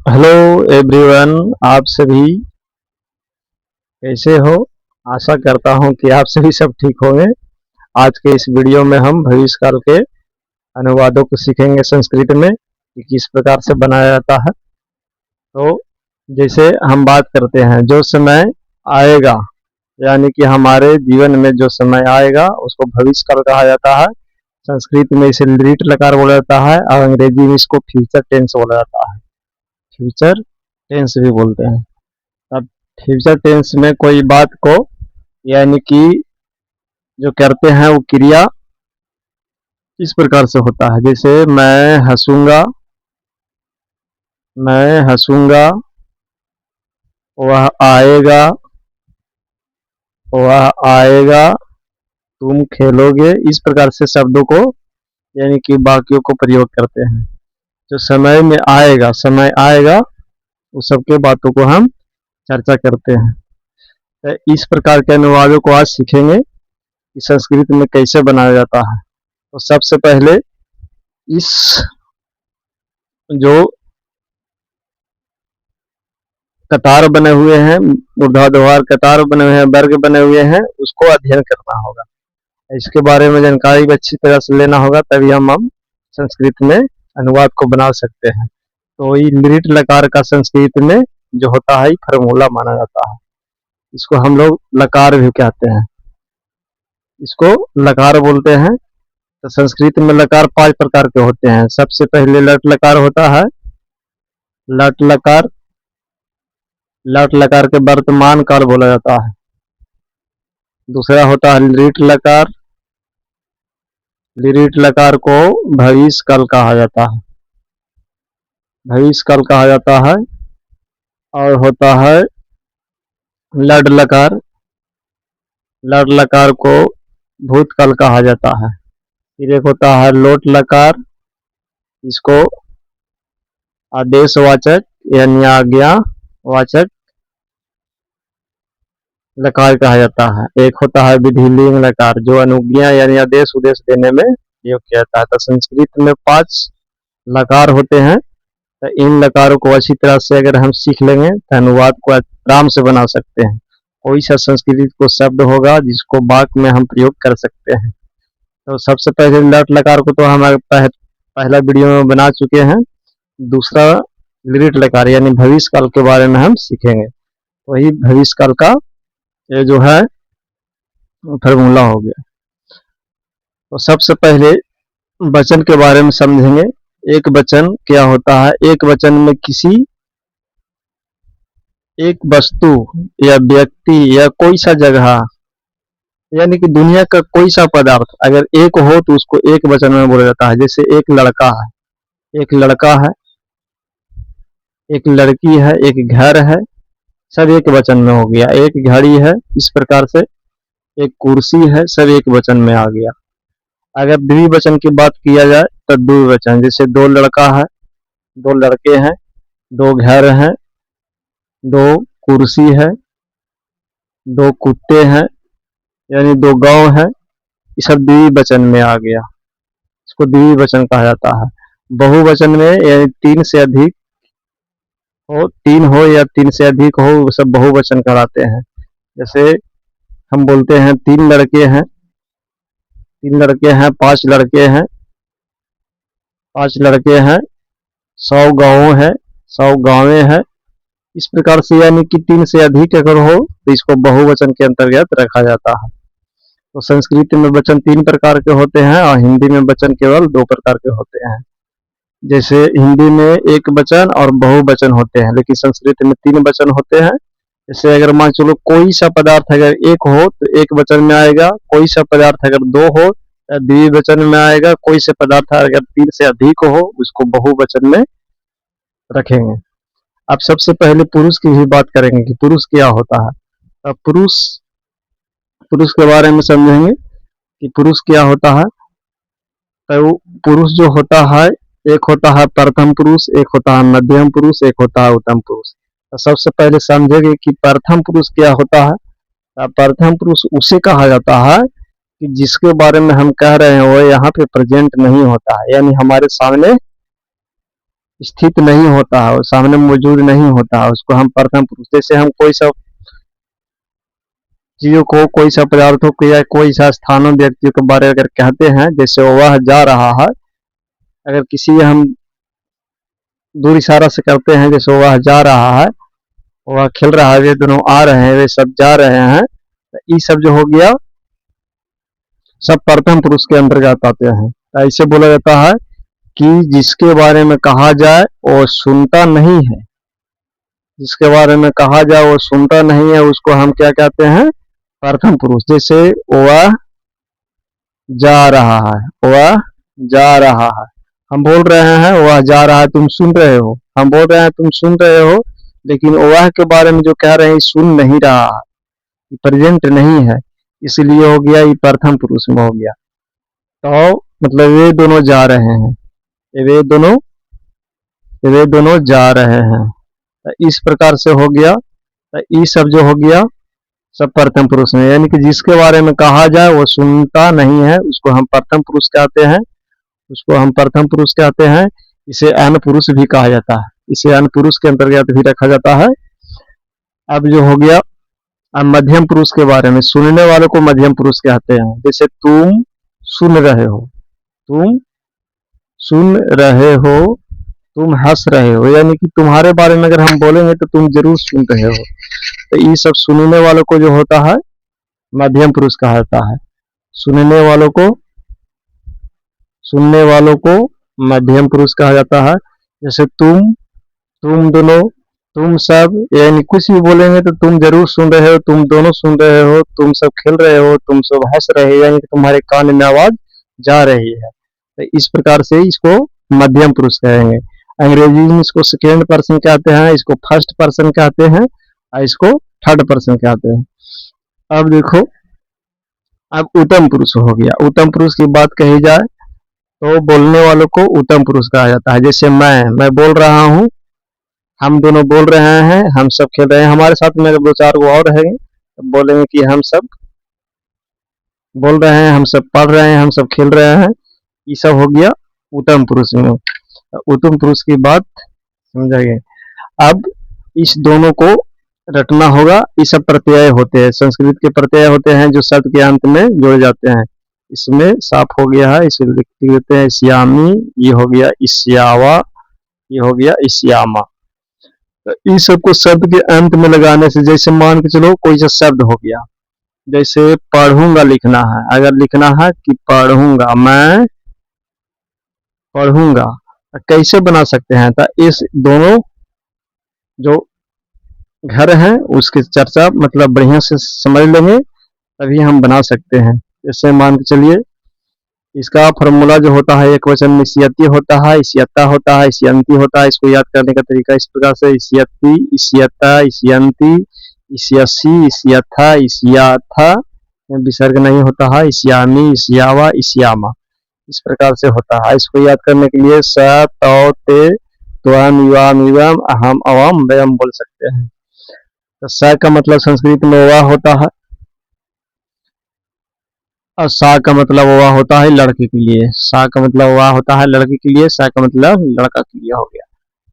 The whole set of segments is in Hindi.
हेलो एवरीवन, आप सभी कैसे हो। आशा करता हूं कि आप सभी सब ठीक होंगे। आज के इस वीडियो में हम भविष्य काल के अनुवादों को सीखेंगे संस्कृत में कि किस प्रकार से बनाया जाता है। तो जैसे हम बात करते हैं जो समय आएगा, यानी कि हमारे जीवन में जो समय आएगा उसको भविष्य काल कहा जाता है। संस्कृत में इसे लीट लकार बोला जाता है और अंग्रेजी में इसको फ्यूचर टेंस बोला जाता है। फ्यूचर टेंस भी बोलते हैं। अब फ्यूचर टेंस में कोई बात को, यानी कि जो करते हैं वो क्रिया इस प्रकार से होता है। जैसे मैं हंसूंगा, वह आएगा, वह आएगा, तुम खेलोगे, इस प्रकार से शब्दों को यानी कि वाक्यों को प्रयोग करते हैं। जो समय में आएगा, समय आएगा, उस सबके बातों को हम चर्चा करते हैं। तो इस प्रकार के अनुवादों को आज सीखेंगे कि संस्कृत में कैसे बनाया जाता है। तो सबसे पहले इस जो कतार बने हुए हैं, ऊर्ध्वाधर कतार बने हुए हैं, वर्ग बने हुए हैं, उसको अध्ययन करना होगा। इसके बारे में जानकारी अच्छी तरह से लेना होगा, तभी हम संस्कृत में अनुवाद को बना सकते हैं। तो ये लिट लकार का संस्कृत में जो होता है फार्मूला माना जाता है। इसको हम लोग लकार भी कहते हैं, इसको लकार बोलते हैं। तो संस्कृत में लकार 5 प्रकार के होते हैं। सबसे पहले लट लकार होता है। लट लकार, लट लकार के वर्तमान काल बोला जाता है। दूसरा होता है लिट लकार, लिट लकार को भविष्य काल कहा जाता है, भविष्य काल कहा जाता है। और होता है लड लकार, लड लकार को भूतकाल कहा जाता है। फिर एक होता है लोट लकार, इसको आदेशवाचक यानी आज्ञावाचक लकार कहा जाता है। एक होता है विधिलिंग लकार, जो अनुज्ञा यानी आदेश उद्देश्य देने में प्रयोग किया जाता है। तो संस्कृत में 5 लकार होते हैं। तो इन लकारों को अच्छी तरह से अगर हम सीख लेंगे तो अनुवाद को आराम से बना सकते हैं। कोई सा संस्कृत को शब्द होगा जिसको वाक्य में हम प्रयोग कर सकते हैं। तो सबसे पहले लट लकार को तो हम पहला वीडियो में बना चुके हैं। दूसरा लिट लकार यानी भविष्य काल के बारे में हम सीखेंगे। वही भविष्य काल का ये जो है फार्मूला हो गया। तो सबसे पहले वचन के बारे में समझेंगे। एक वचन क्या होता है। एक वचन में किसी एक वस्तु या व्यक्ति या कोई सा जगह, यानी कि दुनिया का कोई सा पदार्थ अगर एक हो तो उसको एक वचन में बोला जाता है। जैसे एक लड़का है, एक लड़का है, एक लड़की है, एक घर है, सब एक वचन में हो गया। एक घड़ी है, इस प्रकार से एक कुर्सी है, सब एक वचन में आ गया। अगर द्विवचन की बात किया जाए तो द्विवचन, जैसे दो लड़का है, दो लड़के हैं, दो घर हैं, दो कुर्सी है, दो कुत्ते हैं, यानी दो गांव है, ये सब द्विवचन में आ गया। इसको द्विवचन कहा जाता है। बहुवचन में यानी 3 से अधिक हो, 3 हो या 3 से अधिक हो, वो सब बहुवचन कहलाते हैं। जैसे हम बोलते हैं 3 लड़के हैं, 3 लड़के हैं, 5 लड़के हैं, 5 लड़के हैं, 100 गाँव है, 100 गाँवें हैं। इस प्रकार से यानी कि 3 से अधिक अगर हो तो इसको बहुवचन के अंतर्गत रखा जाता है। तो संस्कृत में वचन 3 प्रकार के होते हैं और हिंदी में वचन केवल 2 प्रकार के होते हैं। जैसे हिंदी में एक वचन और बहुवचन होते हैं, लेकिन संस्कृत में 3 वचन होते हैं। जैसे अगर मान चलो कोई सा पदार्थ अगर एक हो तो एक वचन में आएगा, कोई सा पदार्थ अगर 2 हो तो द्विवचन में आएगा, कोई सा पदार्थ अगर 3 से अधिक हो उसको बहुवचन में रखेंगे। अब सबसे पहले पुरुष की भी बात करेंगे कि पुरुष क्या होता है। अब पुरुष पुरुष के बारे में समझेंगे कि पुरुष क्या होता है। तो पुरुष जो होता है, एक होता है प्रथम पुरुष, एक होता है मध्यम पुरुष, एक होता है उत्तम पुरुष। तो सबसे पहले समझेंगे कि प्रथम पुरुष क्या होता है। प्रथम पुरुष उसे कहा जाता है कि जिसके बारे में हम कह रहे हैं वो यहाँ पे प्रेजेंट नहीं होता है, यानी हमारे सामने स्थित नहीं होता है, वो सामने मौजूद नहीं होता है, उसको हम प्रथम पुरुष, जैसे हम कोई सा चीजों को, कोई सा पदार्थों को या कोई सा स्थानों व्यक्तियों के बारे में अगर कहते हैं, जैसे वह जा रहा है, अगर किसी हम दूर इशारा से करते हैं, जैसे वह जा रहा है, वह खेल रहा है, वे दोनों आ रहे हैं, वे सब जा रहे हैं, तो ये सब जो हो गया सब प्रथम पुरुष के अंतर्गत आते हैं। तो ऐसे बोला जाता है कि जिसके बारे में कहा जाए वो सुनता नहीं है, जिसके बारे में कहा जाए वो सुनता नहीं है, उसको हम क्या कहते हैं, प्रथम पुरुष। जैसे वह जा रहा है, वह जा रहा है, हम बोल रहे हैं वह जा रहा है, तुम सुन रहे हो, हम बोल रहे हैं तुम सुन रहे हो, लेकिन वह के बारे में जो कह रहे हैं सुन नहीं रहा है, प्रेजेंट नहीं है, इसलिए हो गया ये प्रथम पुरुष में हो गया। तो मतलब वे दोनों जा रहे हैं, वे दोनों जा रहे हैं, तो इस प्रकार से हो गया। तो ये सब जो हो गया सब प्रथम पुरुष में, यानी कि जिसके बारे में कहा जाए वो सुनता नहीं है, उसको हम प्रथम पुरुष कहते हैं, उसको हम प्रथम पुरुष कहते हैं। इसे अन पुरुष भी कहा जाता है, इसे अन पुरुष के अंतर्गत भी रखा जाता है। अब जो हो गया अब मध्यम पुरुष के बारे में, सुनने वालों को मध्यम पुरुष कहते हैं। जैसे तुम सुन रहे हो, तुम सुन रहे हो, तुम हंस रहे हो, यानी कि तुम्हारे बारे में अगर हम बोलेंगे तो तुम जरूर सुन रहे हो। तो ये सब सुनने वालों को जो होता है मध्यम पुरुष कहा जाता है। सुनने वालों को, सुनने वालों को मध्यम पुरुष कहा जाता है। जैसे तुम दोनों, तुम सब, यानी कुछ भी बोलेंगे तो तुम जरूर सुन रहे हो, तुम दोनों सुन रहे हो, तुम सब खेल रहे हो, तुम सब हंस रहे हो, यानी कि तुम्हारे कान में आवाज जा रही है। तो इस प्रकार से इसको मध्यम पुरुष कहेंगे। अंग्रेजी में इसको सेकेंड पर्सन कहते हैं, इसको फर्स्ट पर्सन कहते हैं और इसको थर्ड पर्सन कहते हैं। अब देखो, अब उत्तम पुरुष हो गया। उत्तम पुरुष की बात कही जाए तो बोलने वालों को उत्तम पुरुष कहा जाता है। जैसे मैं बोल रहा हूँ, हम दोनों बोल रहे हैं, हम सब खेल रहे हैं, हमारे साथ में दो चार को और रहेंगे तो बोलेंगे कि हम सब बोल रहे हैं, हम सब पढ़ रहे हैं, हम सब खेल रहे हैं। ये सब हो गया उत्तम पुरुष में। उत्तम पुरुष की बात समझाइए। अब इस दोनों को रटना होगा। ये सब प्रत्यय होते हैं, संस्कृत के प्रत्यय होते हैं जो शब्द के अंत में जोड़े जाते हैं। इसमें साफ हो गया है, इसे लिख देते हैं श्यामी, ये हो गया इश्यावा, ये हो गया इश्यामा। तो इस सब को शब्द के अंत में लगाने से, जैसे मान के चलो कोई सा शब्द हो गया, जैसे पढ़ूंगा लिखना है, अगर लिखना है कि पढ़ूंगा, मैं पढ़ूंगा, कैसे बना सकते हैं? तो इस दोनों जो घर हैं उसकी चर्चा मतलब बढ़िया से समझ लेंगे तभी हम बना सकते हैं। जैसे मान के चलिए इसका फॉर्मूला जो होता है, एक वचन में इसियती होता है, इसियता होता है, इसियंती होता है। इसको याद करने का तरीका इस प्रकार से, इसियती, इसियता, इसियंती, इसियसी, इसियथा, इसियाथा, विसर्ग नहीं होता है, इसियामी, इसियावा, इसियामा, इस प्रकार से होता है। इसको याद करने के लिए स, तौ, ते, त्वम, युवाम, युवम, अहम, अवम, वयम बोल सकते हैं। तो स का मतलब संस्कृत में वह होता है और सा का मतलब वह होता है लड़के के लिए। सा का मतलब वह होता है लड़के के लिए, सा का मतलब लड़का के लिए हो गया।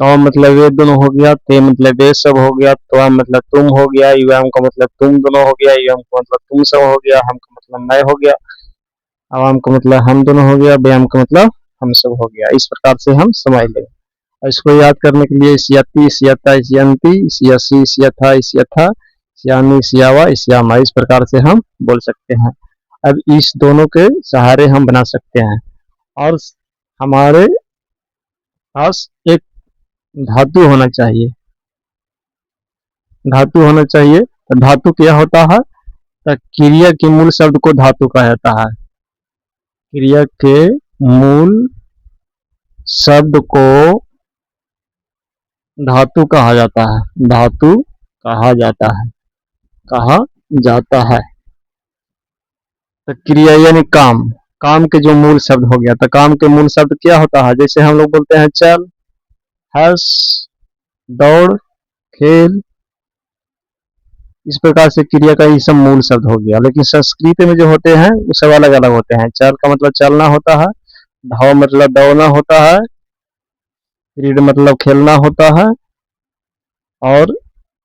तो मतलब वे दोनों हो गया, ते मतलब वे सब हो गया, तो मतलब तुम हो गया, युवम का मतलब तुम दोनों हो गया, युवम का मतलब तुम सब हो गया, हम का मतलब मैं हो गया, अवाम का मतलब हम दोनों हो गया, व्यायाम का मतलब हम सब हो गया। इस प्रकार से हम समझ लेंगे। इसको याद करने के लिए इसियती, इसियता, इसियंती, इसियसी, इसियथा, इसियथा, इसियामी, इसियावा, इसियामा, इस प्रकार से हम बोल सकते हैं। अब इस दोनों के सहारे हम बना सकते हैं। और हमारे पास एक धातु होना चाहिए, धातु होना चाहिए। तो धातु क्या होता है? तो क्रिया के मूल शब्द को धातु कहा जाता है। क्रिया के मूल शब्द को धातु कहा जाता है, धातु कहा जाता है, कहा जाता है। तो क्रिया यानी काम, काम के जो मूल शब्द हो गया। तो काम के मूल शब्द क्या होता है? जैसे हम लोग बोलते हैं चल, हंस, दौड़, खेल, इस प्रकार से क्रिया का ये सब मूल शब्द हो गया। लेकिन संस्कृत में जो होते हैं वो सब अलग अलग होते हैं। चल का मतलब चलना होता है, धाव मतलब दौड़ना होता है, क्रीड मतलब खेलना होता है, और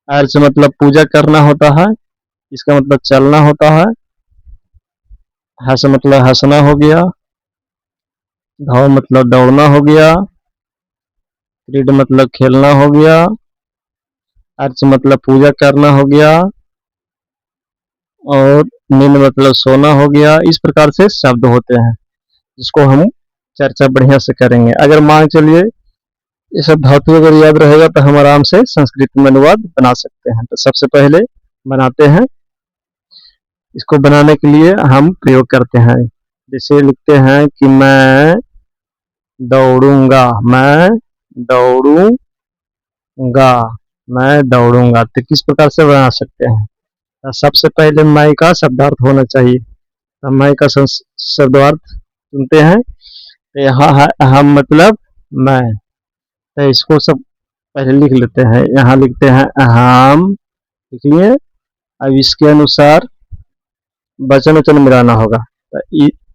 अर्च मतलब पूजा करना होता है, इसका मतलब चलना होता है। हस मतलब हंसना हो गया। धाव मतलब दौड़ना हो गया। क्रीड मतलब खेलना हो गया। अर्च मतलब पूजा करना हो गया, और नींद मतलब सोना हो गया। इस प्रकार से शब्द होते हैं, जिसको हम चर्चा बढ़िया से करेंगे। अगर मान चलिए ये सब धातु अगर याद रहेगा तो हम आराम से संस्कृत में अनुवाद बना सकते हैं। तो सबसे पहले बनाते हैं। इसको बनाने के लिए हम प्रयोग करते हैं। जैसे लिखते हैं कि मैं दौड़ूंगा, मैं दौड़ूंगा, मैं दौड़ूंगा। तो किस प्रकार से बना सकते हैं? तो सबसे पहले मैं का शब्दार्थ होना चाहिए। तो मैं का शब्दार्थ सुनते हैं तो यहाँ है अहम मतलब मैं। तो इसको सब पहले लिख लेते हैं। यहाँ लिखते हैं अहम, लिखिए। अब इसके अनुसार वचन वचन मिलाना होगा। तो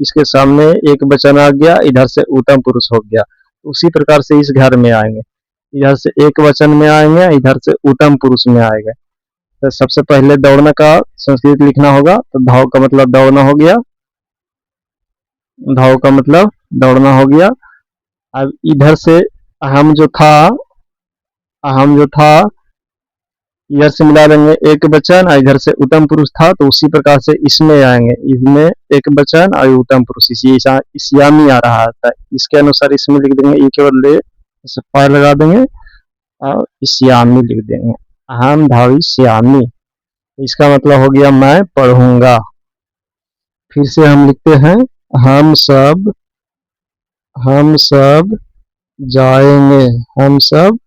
इसके सामने एक वचन आ गया, इधर से उत्तम पुरुष हो गया। उसी प्रकार से इस घर में आएंगे, इधर से एक वचन में आएंगे, इधर से उत्तम पुरुष में आएगा। तो सबसे पहले दौड़ने का संस्कृत लिखना होगा। तो धाव का मतलब दौड़ना हो गया, धाव का मतलब दौड़ना हो गया। अब इधर से अहम जो था, अहम जो था इधर से मिला लेंगे एक वचन, और इधर से उत्तम पुरुष था तो उसी प्रकार से इसमें आएंगे, इसमें एक वचन और उत्तम पुरुष। इसियामी आ रहा था, इसके अनुसार इसमें लिख देंगे, ई के बदले फायर लगा देंगे और इसियामी लिख देंगे। अहम धावी श्यामी, इसका मतलब हो गया मैं पढ़ूंगा। फिर से हम लिखते हैं हम सब, हम सब जाएंगे, हम सब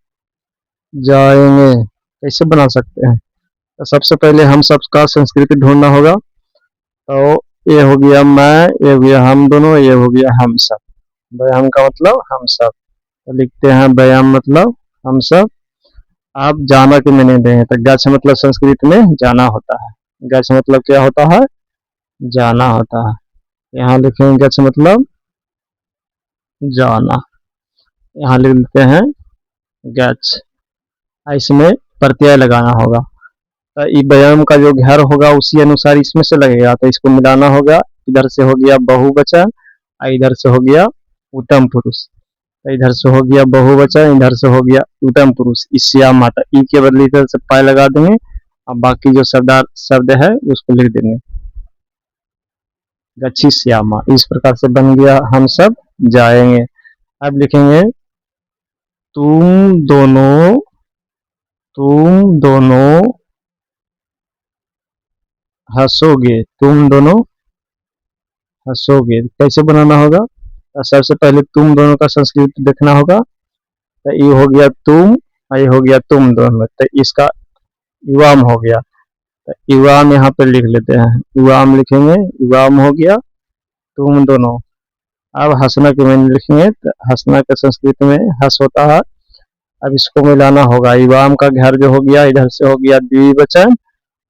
जाएंगे। कैसे बना सकते हैं? तो सबसे पहले हम सब का संस्कृत ढूंढना होगा। तो ये हो गया मैं, ये हो गया हम दोनों, ये हो गया हम सब। व्यायाम का मतलब हम सब। तो लिखते हैं व्यायाम मतलब हम सब। आप जाना के मैंने दे हैं, तो गच्छ मतलब संस्कृत में जाना होता है। गच्छ मतलब क्या होता है? जाना होता है। यहाँ लिखेंगे गच्छ मतलब जाना, यहाँ लिख लेते हैं गच्छ। इसमें प्रत्यय लगाना होगा। तो ये व्यायाम का जो घर होगा उसी अनुसार इसमें से लगेगा, तो इसको मिलाना होगा। इधर से हो गया बहुवचन और इधर से हो गया उत्तम पुरुष। तो इधर से हो गया बहुवचन, इधर से हो गया उत्तम पुरुष। श्याम माता, ई के बदले इधर से पाय लगा देंगे और बाकी जो शब्द है उसको लिख देंगे गच्छी श्यामा। इस प्रकार से बन गया हम सब जाएंगे। अब लिखेंगे तुम दोनों, तुम दोनों हंसोगे, तुम दोनों हंसोगे। कैसे बनाना होगा? तो सबसे पहले तुम दोनों का संस्कृत देखना होगा। तो ये हो गया तुम और ये हो गया तुम दोनों, तो इसका युवाम हो गया। तो युवाम यहाँ पे लिख लेते हैं, युवाम लिखेंगे, युवाम हो गया तुम दोनों। अब हंसना के मैंने लिखेंगे, तो हंसना के संस्कृत में हंस होता है। अब इसको मिलाना होगा। युवाम का घर जो हो गया, इधर से हो गया द्विवचन,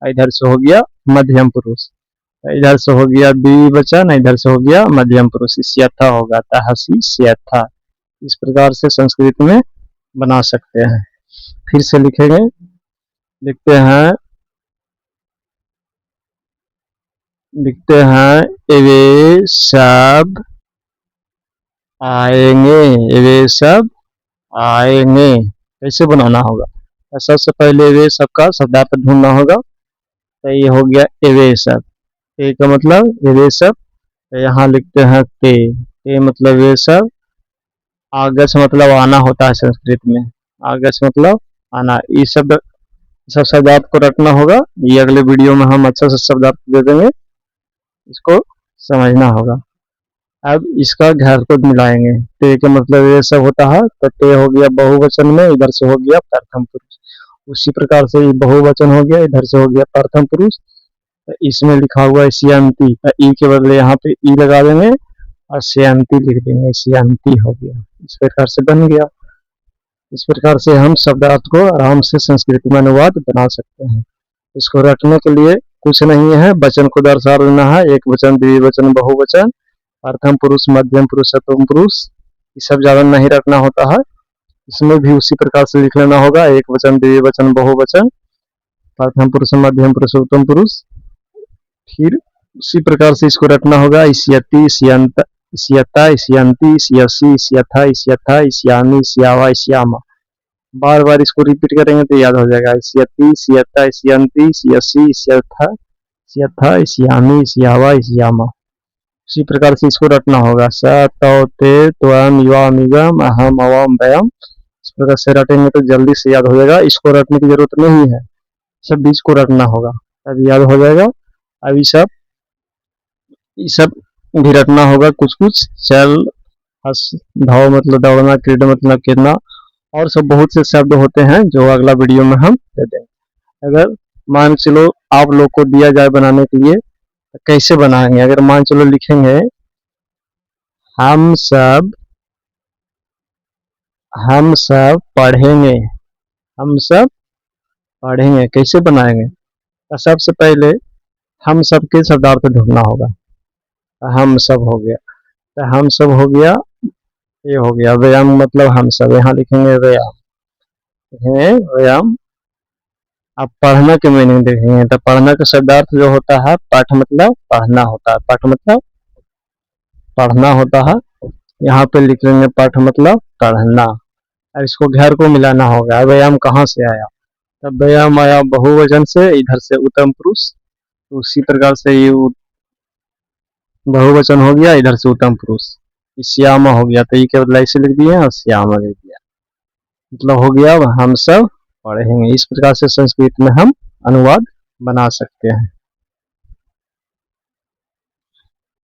इधर से हो गया मध्यम पुरुष। इधर से हो गया द्विवचन, इधर से हो गया मध्यम पुरुष। स्यथा होगा, हसी स्यथा। इस प्रकार से संस्कृत में बना सकते हैं। फिर से लिखेंगे, लिखते हैं, लिखते हैं वे सब आएंगे, वे सब आएंगे। कैसे बनाना होगा? तो सबसे पहले वे सब का शब्दार्थ ढूंढना होगा। तो ये हो गया वे सब, ए का मतलब वे सब। तो यहाँ लिखते हैं ते मतलब वे सब। आगस मतलब आना होता है संस्कृत में, आगस मतलब आना। ये शब्द, सब शब्दार्थ को रखना होगा। ये अगले वीडियो में हम अच्छा से शब्दार्थ दे देंगे, इसको समझना होगा। अब इसका घर को मिलाएंगे। ते का मतलब ये सब होता है, तो ते हो गया बहुवचन में, इधर से हो गया प्रथम पुरुष। उसी प्रकार से ये बहुवचन हो गया, इधर से हो गया प्रथम पुरुष। तो इसमें लिखा हुआ है श्यान्ति, तो ई के बदले यहाँ पे ई लगा देंगे और श्यान्ति लिख देंगे, श्यान्ति हो गया। इस प्रकार से बन गया। इस प्रकार से हम शब्दार्थ को आराम से संस्कृत में अनुवाद बना सकते हैं। इसको रखने के लिए कुछ नहीं है, वचन को दर्शा देना है। एक वचन, द्विवचन, बहुवचन, प्रथम पुरुष, मध्यम पुरुष, सप्तम पुरुष, ये सब ज्यादा नहीं रखना होता है। इसमें भी उसी प्रकार से लिख लेना होगा, एक वचन, द्विवचन, बहुवचन, प्रथम पुरुष, मध्यम पुरुष, उत्तम पुरुष। फिर उसी प्रकार से इसको रटना होगा, इष्यति, इष्यंत, इष्यता, इष्यंती, इष्यसि, इष्यथा, इष्यथा, इष्यामि, इष्यावा, इष्यामा। बार बार इसको रिपीट करेंगे तो याद हो जाएगा। इष्यति, इष्यता, इष्यंती, इष्यसि, इष्यथा, इष्यथा, इष्यामि, इष्यावा, इष्यामा। उसी प्रकार से इसको रटना होगा, स, तौ, ते, त्वम, युवाम, इगम, अहम, अवम, वयम। इस प्रकार से रटेंगे तो जल्दी से याद हो जाएगा, इसको रटने की जरूरत नहीं है, सब बीच को रटना होगा, तब याद हो जाएगा। अब ये सब भी रटना होगा कुछ कुछ, चल, हस, धाव मतलब दौड़ना, क्रीड मतलब खेलना, और सब बहुत से शब्द होते हैं जो अगला वीडियो में हम दे देंगे। अगर मान चलो आप लोग को दिया जाए बनाने के लिए, तो कैसे बनाएंगे? अगर मान चलो लिखेंगे हम सब पढ़ेंगे, हम सब पढ़ेंगे, कैसे बनाएंगे? तो सबसे पहले हम सब के शब्दार्थ ढूंढना होगा। हम सब हो गया, तो हम सब हो गया, ये हो गया। व्यायाम मतलब हम सब, यहाँ लिखेंगे व्यायाम, व्यायाम। अब पढ़ना के मीनिंग देखेंगे, तो पढ़ना का शब्दार्थ जो होता है, पाठ मतलब पढ़ना होता है, पाठ मतलब पढ़ना होता है। यहाँ पे लिख लेंगे पाठ मतलब पढ़ना। और इसको घर को मिलाना होगा, व्यायाम कहाँ से आया? तब व्यायाम आया बहुवचन से, इधर से उत्तम पुरुष, तो उसी प्रकार से ये बहुवचन हो गया, इधर से उत्तम पुरुष। श्यामा हो गया, तो ये क्या बदला, इसे लिख दिया और श्यामा लिख दिया, मतलब हो गया हम सब पढ़ेंगे। इस प्रकार से संस्कृत में हम अनुवाद बना सकते हैं।